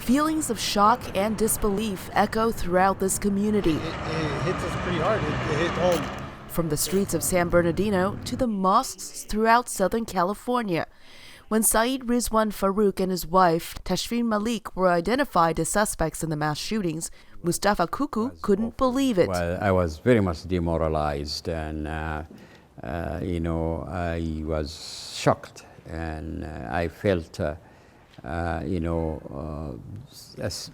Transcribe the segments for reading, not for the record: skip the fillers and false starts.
Feelings of shock and disbelief echo throughout this community. It hits us pretty hard. It hit home. From the streets of San Bernardino to the mosques throughout Southern California. When Syed Rizwan Farook and his wife, Tashfeen Malik, were identified as suspects in the mass shootings, Mustafa Kuku couldn't believe it. Well, I was very much demoralized and, I was shocked and I felt,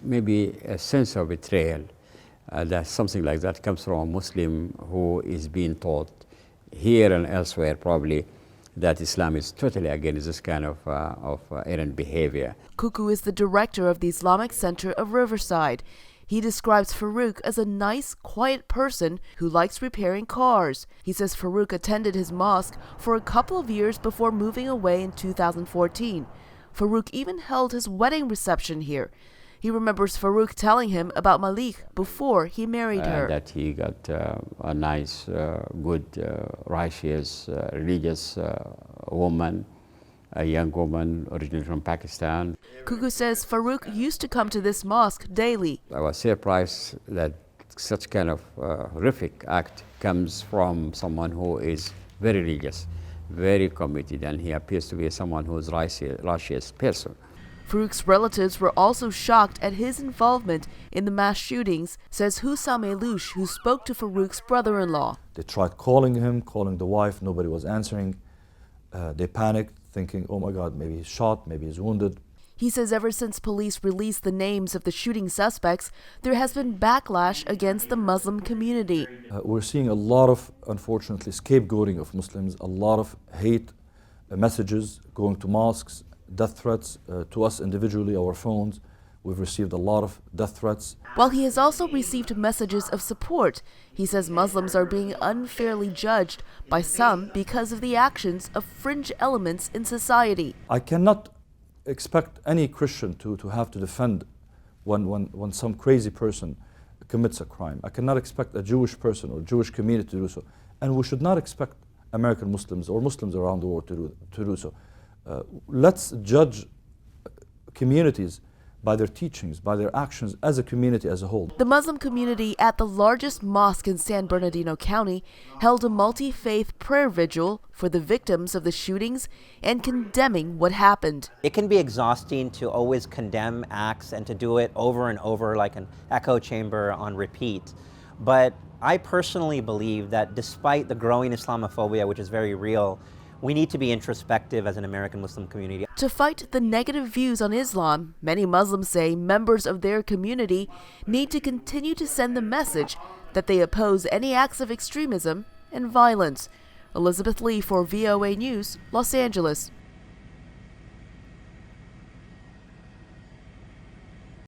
maybe a sense of betrayal. That something like that comes from a Muslim who is being taught here and elsewhere probably that Islam is totally against this kind of errant behavior. Kuku is the director of the Islamic Center of Riverside. He describes Farook as a nice, quiet person who likes repairing cars. He says Farook attended his mosque for a couple of years before moving away in 2014. Farook even held his wedding reception here. He remembers Farook telling him about Malik before he married her. That he got a nice, good, righteous, religious woman, a young woman originally from Pakistan. Kuku says Farook used to come to this mosque daily. I was surprised that such kind of horrific act comes from someone who is very religious, very committed, and he appears to be someone who is righteous person. Farook's relatives were also shocked at his involvement in the mass shootings, says Hussam Elouche, who spoke to Farook's brother-in-law. They tried calling him, calling the wife, nobody was answering. They panicked, thinking, oh my God, maybe he's shot, maybe he's wounded. He says ever since police released the names of the shooting suspects, there has been backlash against the Muslim community. We're seeing a lot of, unfortunately, scapegoating of Muslims, a lot of hate messages going to mosques, death threats to us individually, our phones. We've received a lot of death threats. While he has also received messages of support, he says Muslims are being unfairly judged by some because of the actions of fringe elements in society. I cannot expect any Christian to have to defend when some crazy person commits a crime. I cannot expect a Jewish person or Jewish community to do so. And we should not expect American Muslims or Muslims around the world to do so. Let's judge communities by their teachings, by their actions as a community as a whole. The Muslim community at the largest mosque in San Bernardino County held a multi-faith prayer vigil for the victims of the shootings and condemning what happened. It can be exhausting to always condemn acts and to do it over and over like an echo chamber on repeat. But I personally believe that despite the growing Islamophobia, which is very real, we need to be introspective as an American Muslim community. To fight the negative views on Islam, many Muslims say members of their community need to continue to send the message that they oppose any acts of extremism and violence. Elizabeth Lee for VOA News, Los Angeles.